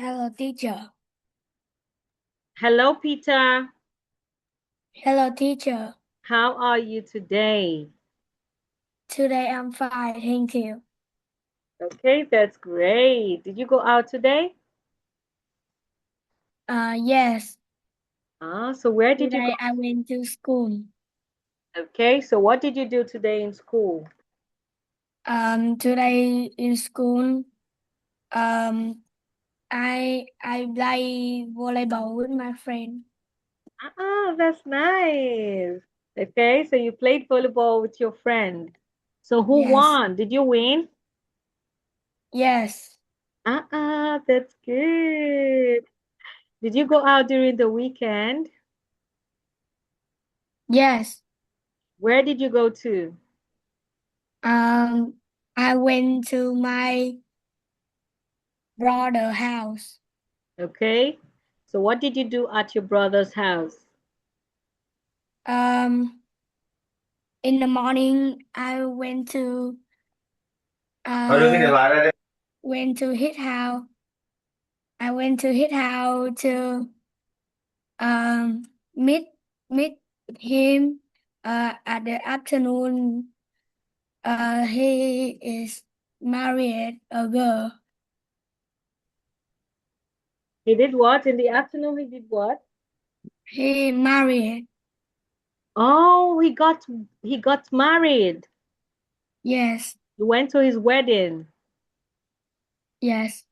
Hello, teacher. Hello, Peter. Hello, teacher. How are you today? Today I'm fine, thank you. Okay, that's great. Did you go out today? Yes. So where did you go? Today I went to school. Okay, so what did you do today in school? Today in school, um, I play volleyball with my friend. That's nice. Okay, so you played volleyball with your friend. So who Yes. won? Did you win? Yes. That's good. Did you go out during the weekend? Yes. Where did you go to? Um, I went to my brother's house. Okay, so what did you do at your brother's house? Um, in the morning I went to his house. I went to his house to um meet meet him at the afternoon. He is married a girl. He did what? In the afternoon, he did what? He married. Oh, he got married. Yes. You went to his wedding. Yes.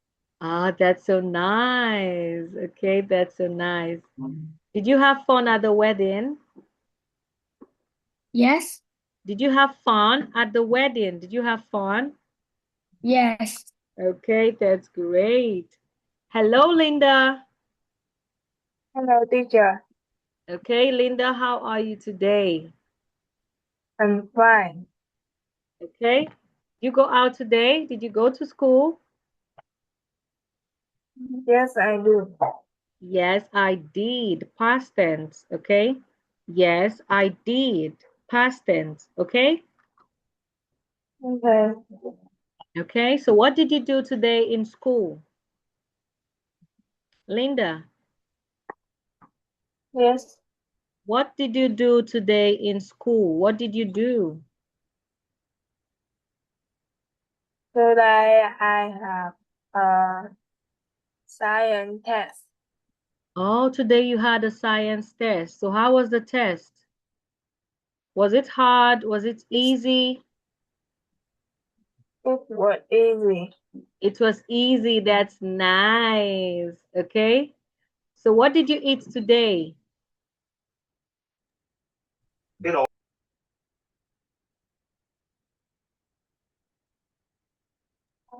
That's so nice. Okay, that's so nice. Did you have fun at the wedding? Yes. Did you have fun at the wedding? Did you have fun? Yes. Okay, that's great. Hello, Linda. Hello, teacher. Okay, Linda, how are you today? I'm fine. Okay. You go out today? Did you go to school? Yes, I do. Yes, I did. Past tense, okay? Yes, I did. Past tense, okay? Okay. Okay, so what did you do today in school? Linda, Yes. what did you do today in school? What did you do? Today I have a science test. Oh, today you had a science test. So how was the test? Was it hard? Was it easy? It was easy. It was easy. That's nice. Okay. So what did you eat today?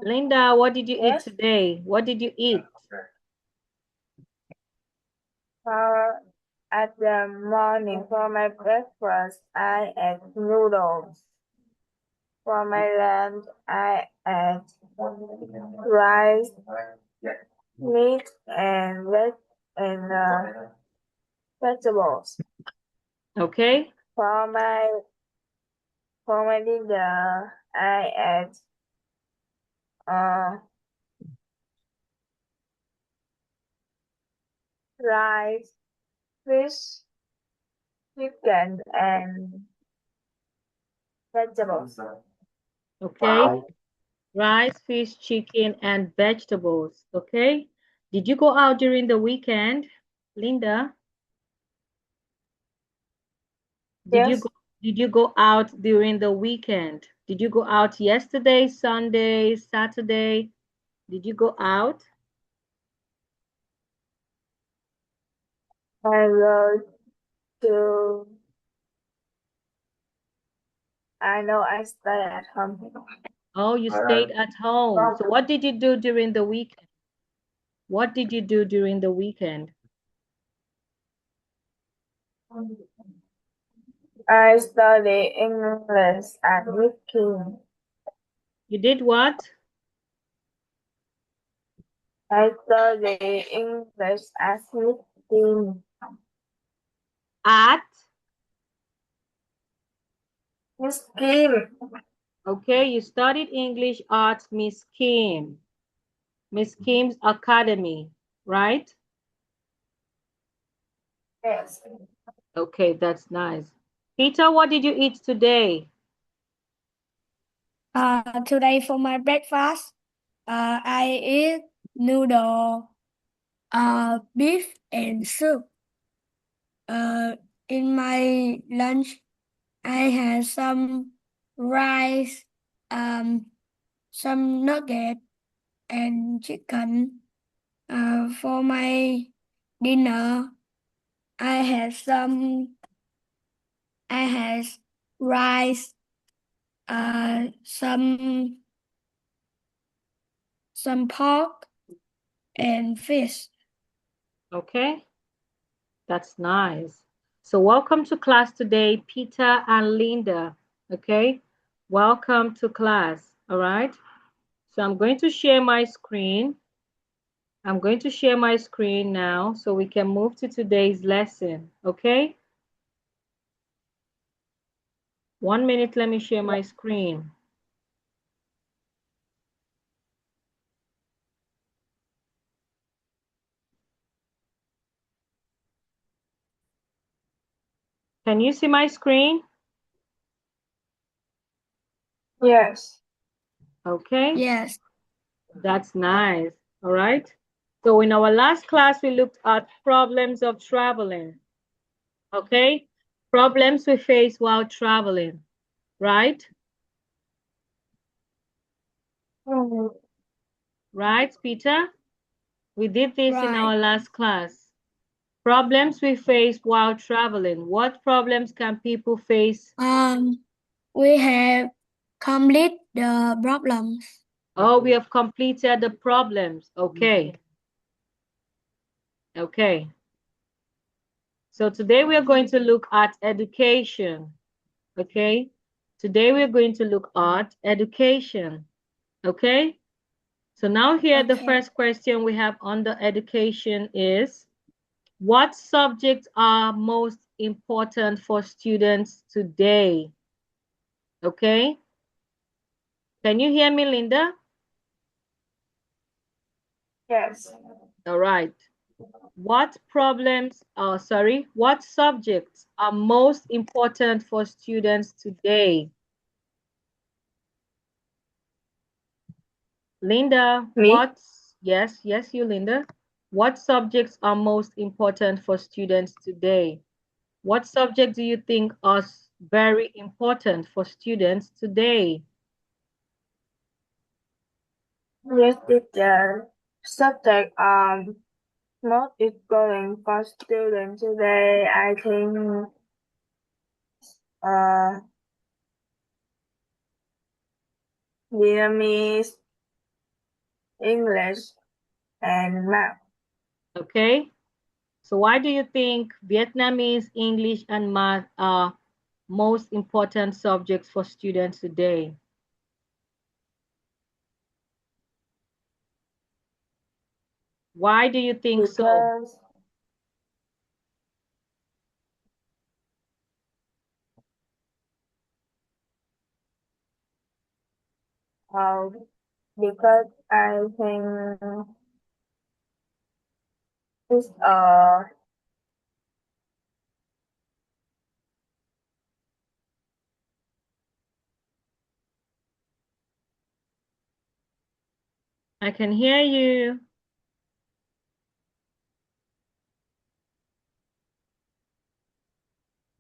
Linda, what did you eat Yes. today? What did you eat? Uh, at the morning for my breakfast, I ate noodles. For my lunch, I ate rice, meat, and vegetables. Okay. For my dinner, I ate uh, rice, fish, chicken, and vegetables. Okay. Rice, fish, chicken, and vegetables. Okay. Did you go out during the weekend? Linda, did you Yes, go did you go out during the weekend? Did you go out yesterday, Sunday, Saturday? Did you go out? I wrote to. I know I stay at home. Oh, you stayed at home. So what did you do during the weekend? What did you do during the weekend? I study English at King. You did what? I study English at King. At? Miss Kim. Okay, you studied English at Miss Kim. Miss Kim's Academy, right? Yes. Okay, that's nice. Peter, what did you eat today? Today for my breakfast, I eat noodle, beef and soup. In my lunch, I had some rice, some nugget and chicken. For my dinner, I had some. I had rice, some pork and fish. Okay, that's nice. So welcome to class today, Peter and Linda. Okay, welcome to class. All right. So I'm going to share my screen. I'm going to share my screen now so we can move to today's lesson. Okay. 1 minute, let me share my screen. Can you see my screen? Yes. Okay. Yes. That's nice. All right. So in our last class, we looked at problems of traveling. Okay. Problems we face while traveling, right? Right, Peter? We did this in Right. our last class. Problems we face while traveling. What problems can people face? We have complete the problems. Oh, we have completed the problems. Okay. Okay. So today we are going to look at education. Okay. Today we're going to look at education. Okay. So now here the Okay. first question we have under education is, what subjects are most important for students today? Okay. Can you hear me, Linda? Yes. All right. What what subjects are most important for students today? Linda, Me? yes, you, Linda. What subjects are most important for students today? What subject do you think are very important for students today? Yes, teacher. Subject most important for students today. I think uh Vietnamese, English, and math. Okay. So why do you think Vietnamese, English, and math are most important subjects for students today? Why do you think so? Because uh because I think it's I can hear you.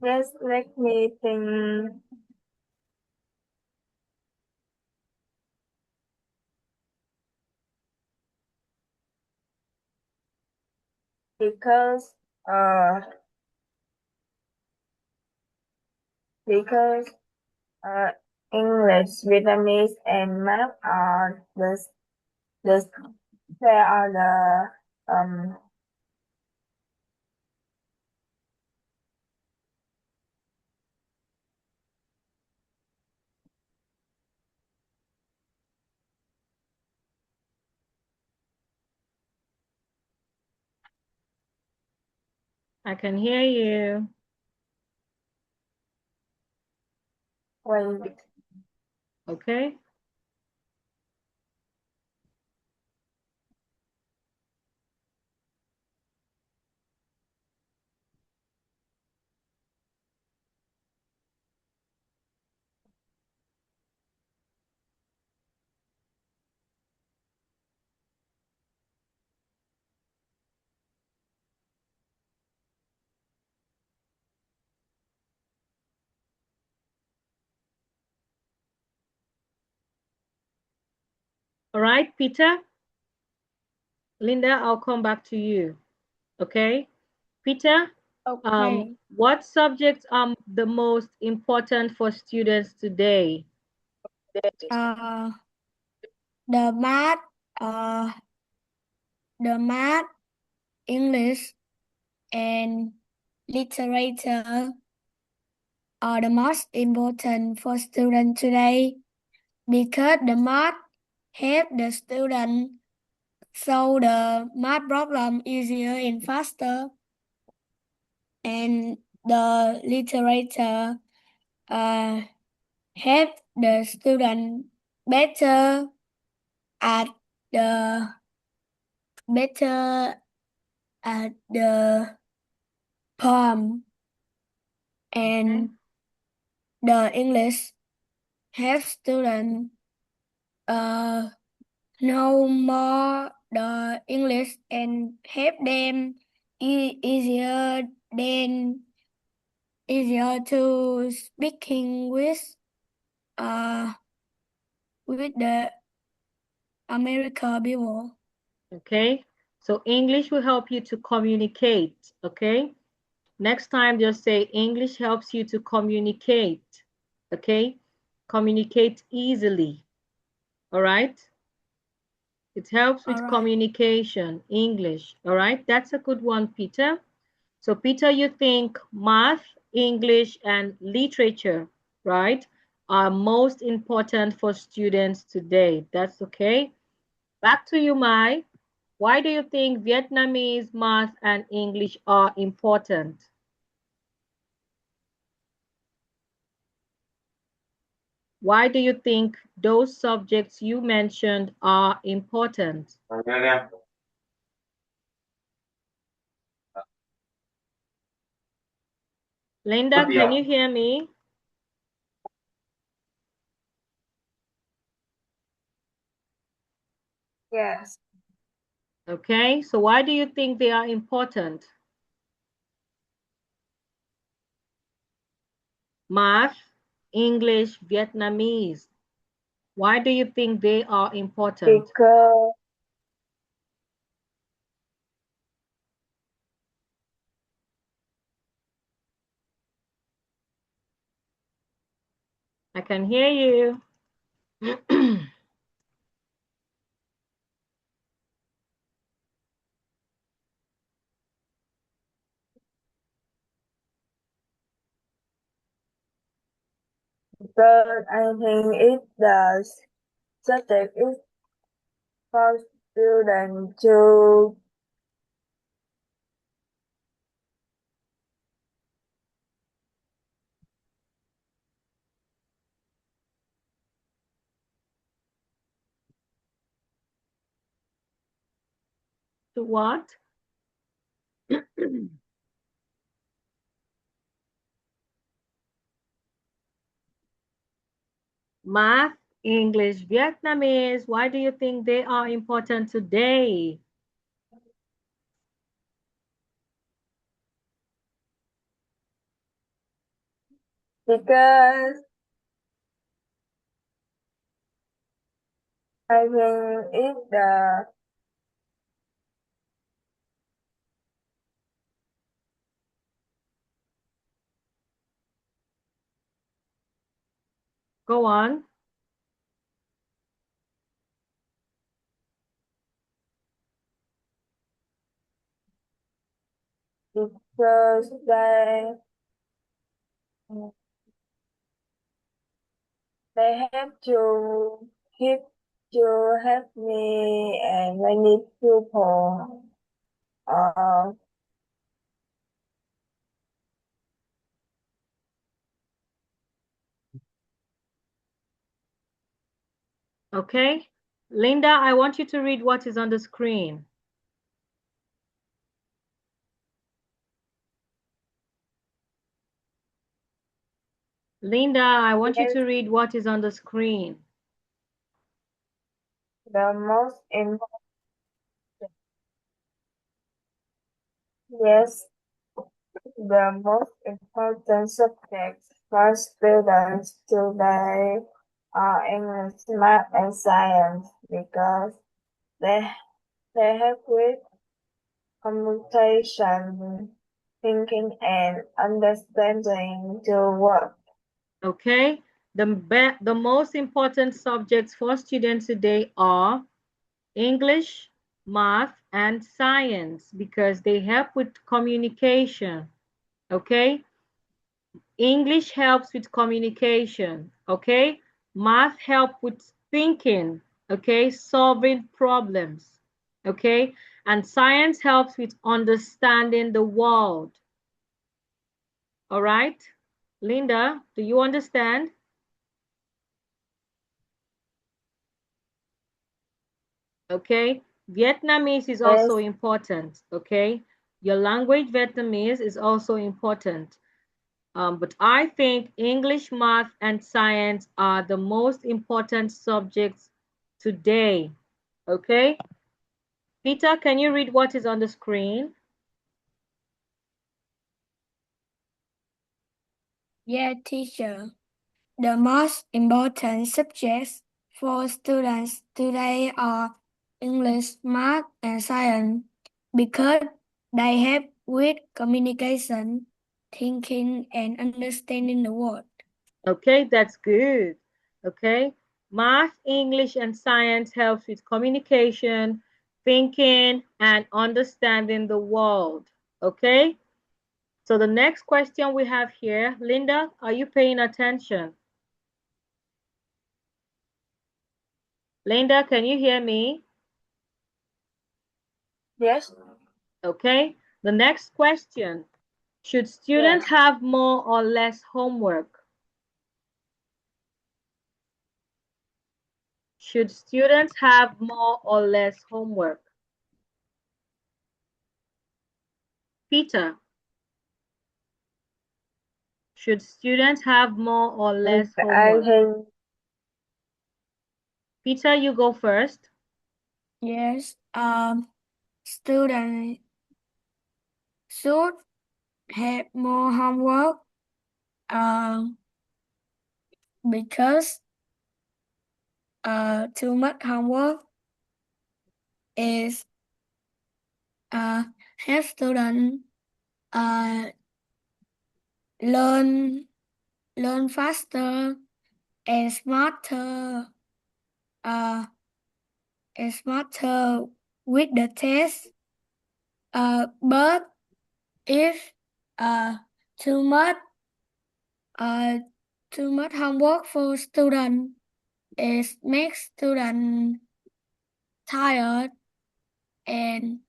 just let me think because uh because uh English, Vietnamese, and math are the they are the I can hear you. wait. Okay. All right, Peter? Linda, I'll come back to you. Okay? Peter, Okay. what subjects are the most important for students today? Uh, the math, uh, the math, English, and literature are the most important for students today because the math help the student solve the math problem easier and faster, and the literature uh, help the student better at the better at the poem, and the English help students uh, know more the English and help them easier than easier to speaking uh with the America people. Okay? So English will help you to communicate. Okay? Next time, just say English helps you to communicate. Okay? Communicate easily. All right? It helps All with right. communication, English. All right? That's a good one, Peter. So, Peter, you think math, English, and literature, right, are most important for students today. That's okay. Back to you, Mai. Why do you think Vietnamese, math, and English are important? Why do you think those subjects you mentioned are important? Linda, can you hear me? Yes. Okay, so why do you think they are important? Math, English, Vietnamese. Why do you think they are important? Because I can hear you. I think it does subject is for students to To what? Math, English, Vietnamese. Why do you think they are important today? because I think it Go on. because they have to keep to help me and many people uh Okay. Linda, I want you to read what is on the screen. Linda, I want you yes, to read what is on the screen. the most important yes, the most important subjects for students today are English, math, and science because they help with communication, thinking, and understanding the world. Okay, the most important subjects for students today are English, math, and science because they help with communication. Okay, English helps with communication. Okay, math help with thinking. Okay, solving problems. Okay, and science helps with understanding the world. All right, Linda, do you understand? Okay, Vietnamese is also Yes, important. Okay, your language Vietnamese is also important. But I think English, math, and science are the most important subjects today. Okay, Peter, can you read what is on the screen? Yeah, teacher. The most important subjects for students today are English, math, and science because they help with communication, thinking, and understanding the world. Okay, that's good. Okay, math, English, and science helps with communication, thinking, and understanding the world. Okay, so the next question we have here, Linda, are you paying attention? Linda, can you hear me? yes, Okay, the next question, should yes. students have more or less homework? Should students have more or less homework? Peter, should students have more or less I homework? think Peter, you go first. Yes, students should have more homework because too much homework is help students uh, learn faster and uh, smarter with the test. But if uh, too much uh, too much homework for student, it makes student tired and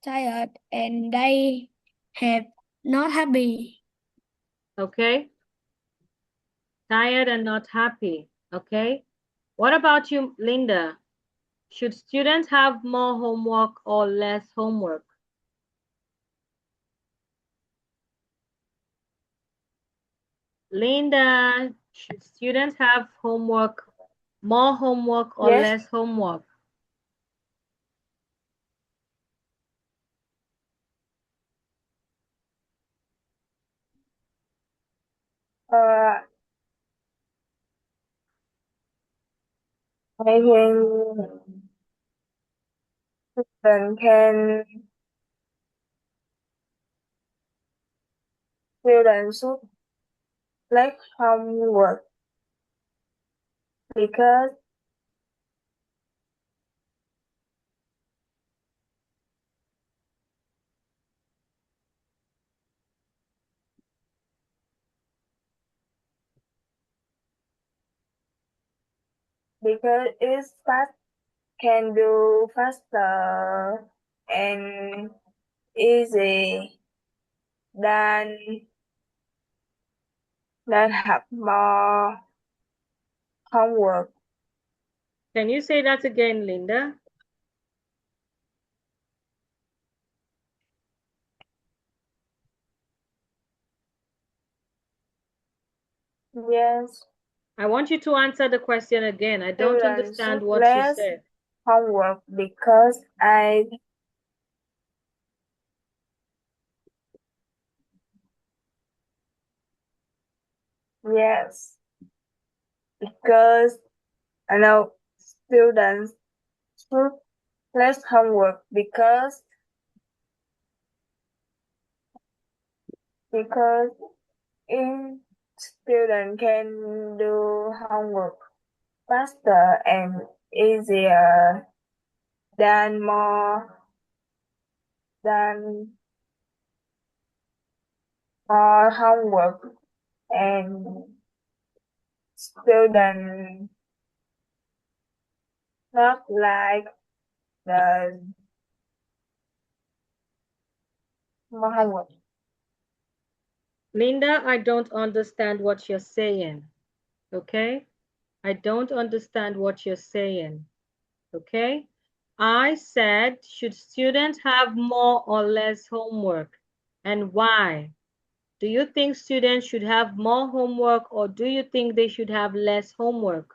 they have not happy. Okay, tired and not happy. Okay, what about you, Linda? Should students have more homework or less homework? Linda, should students have homework, more homework or yes. less homework? Uh, I think student can students should like homework because it's fast can do faster and easy than have more homework. Can you say that again, Linda? Yes, I want you to answer the question again. I don't students understand should what you less said. homework because yes, because I know students should less homework because in student can do homework faster and easier than than more homework and student not like the more homework. Linda, I don't understand what you're saying. Okay? I don't understand what you're saying. Okay? I said, should students have more or less homework? And why? Do you think students should have more homework or do you think they should have less homework?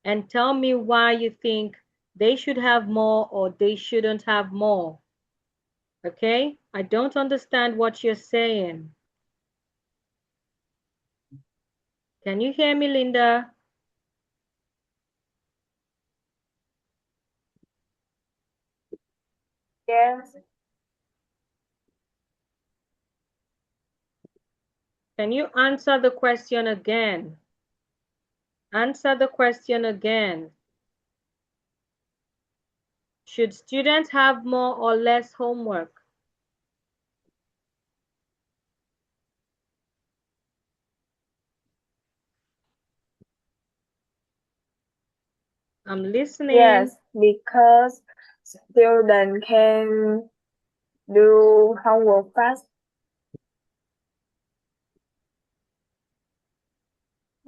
And tell me why you think they should have more or they shouldn't have more. Okay? I don't understand what you're saying. Can you hear me, Linda? Yes, Can you answer the question again? Answer the question again. Should students have more or less homework? I'm listening. yes, because student can do homework fast.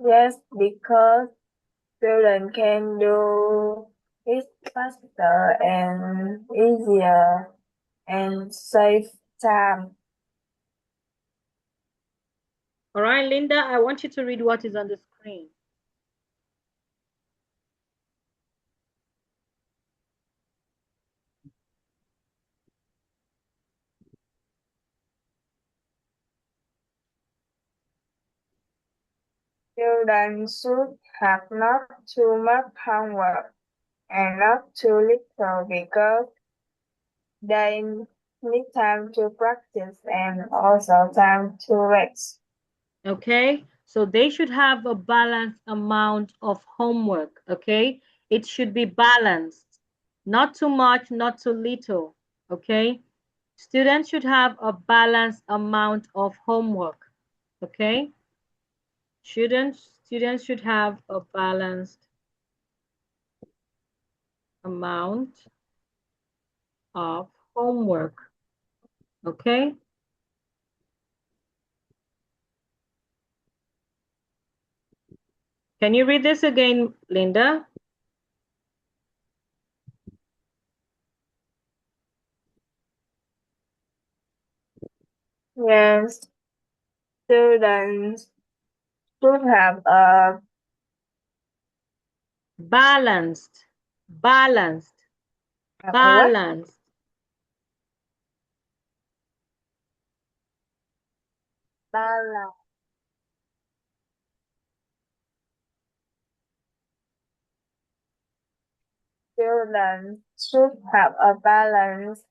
Yes, because student can do it faster and easier and save time. All right, Linda, I want you to read what is on the screen. Children should have not too much homework and not too little because they need time to practice and also time to rest. Okay, so they should have a balanced amount of homework. Okay, it should be balanced, not too much, not too little. Okay, students should have a balanced amount of homework. Okay, students should have a balanced amount of homework. Okay. Can you read this again, Linda? Yes, students should have a Balanced, balanced, what? balanced. Balance. Students should have a balanced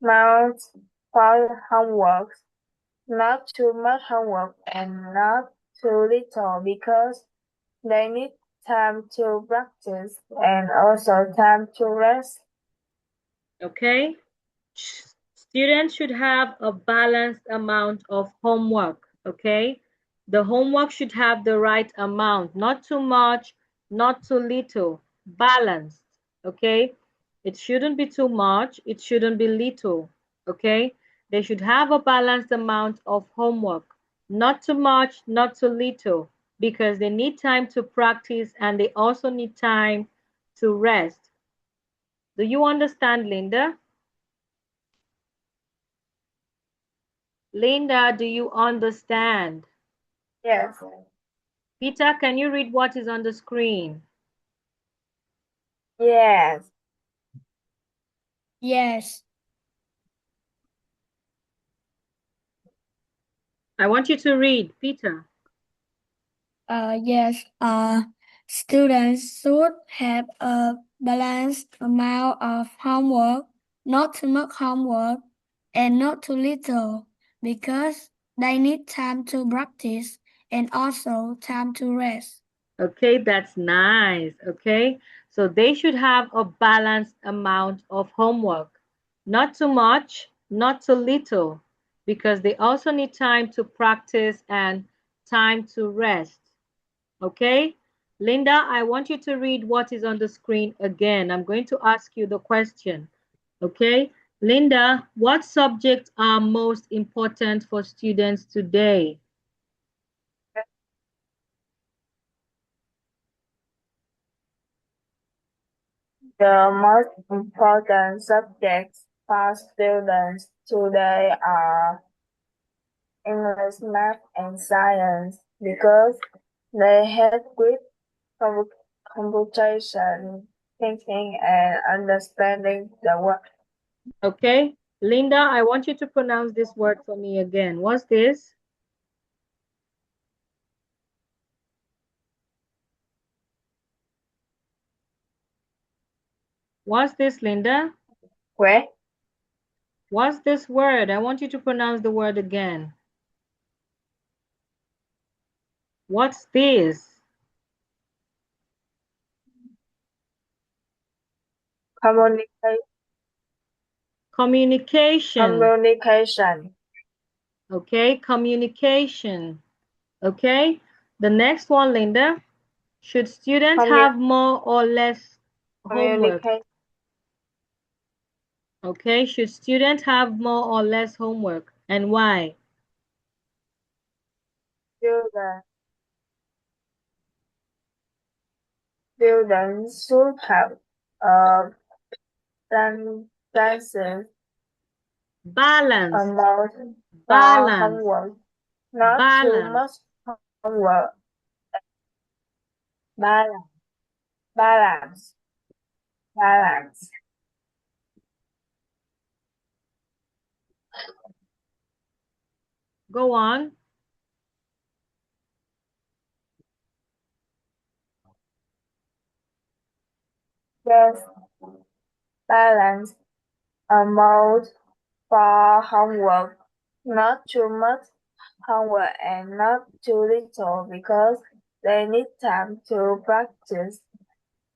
amount for homework, not too much homework and not too little because they need time to practice and also time to rest. Okay. Students should have a balanced amount of homework. Okay. The homework should have the right amount, not too much, not too little, balanced. Okay. It shouldn't be too much, it shouldn't be little. Okay. They should have a balanced amount of homework, not too much, not too little, because they need time to practice and they also need time to rest. Do you understand, Linda? Linda, do you understand? Yes. Peter, can you read what is on the screen? Yes. Yes. I want you to read, Peter. Yes. Students should have a balanced amount of homework, not too much homework and not too little, because they need time to practice and also time to rest. Okay, that's nice. Okay, so they should have a balanced amount of homework, not too much, not too little, because they also need time to practice and time to rest. Okay, Linda, I want you to read what is on the screen again. I'm going to ask you the question. Okay, Linda, what subjects are most important for students today? The most important subjects for students today are English, math, and science because they help with com- computation, thinking, and understanding the world. Okay, Linda, I want you to pronounce this word for me again. What's this? What's this, Linda? Where? What's this word? I want you to pronounce the word again. What's this? Communicate, Communication. communication, Okay, communication. Okay, the next one, Linda. Should students commu- have more or less homework? communicate, Okay, should students have more or less homework and why? students. Students should have a balanced Balance, amount for balance, homework, not too balance. much homework. Balance, balance, balance. Go on. Yes, balance amount for homework, not too much homework and not too little because they need time to practice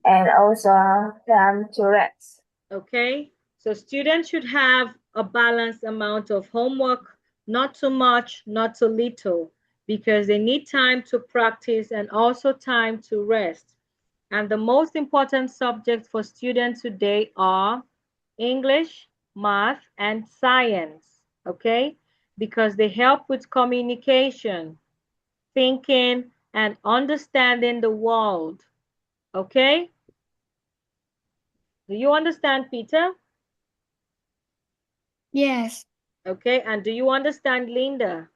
and also time to rest. Okay, so students should have a balanced amount of homework, not too much, not too little, because they need time to practice and also time to rest. And the most important subjects for students today are English, math, and science, okay? Because they help with communication, thinking, and understanding the world, okay? Do you understand, Peter? Yes, Okay, and do you understand, Linda?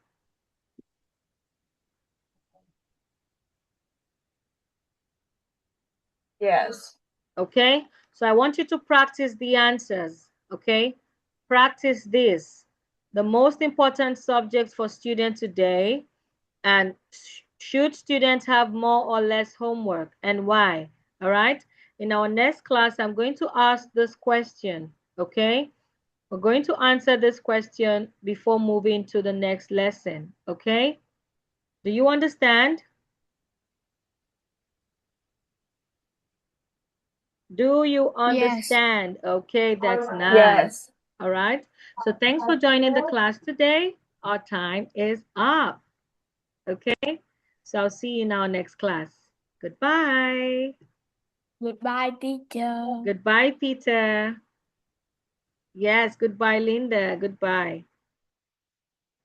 Yes. Okay, so I want you to practice the answers, okay? Practice this. The most important subjects for students today, and should students have more or less homework and why? All right, in our next class, I'm going to ask this question, okay? We're going to answer this question before moving to the next lesson, okay? Do you understand? Do you yes. understand? Okay, that's nice. Yes. All right. So thanks for joining the class today. Our time is up. Okay. So I'll see you in our next class. Goodbye. Goodbye, teacher. Goodbye, Peter. Yes, goodbye, Linda. Goodbye.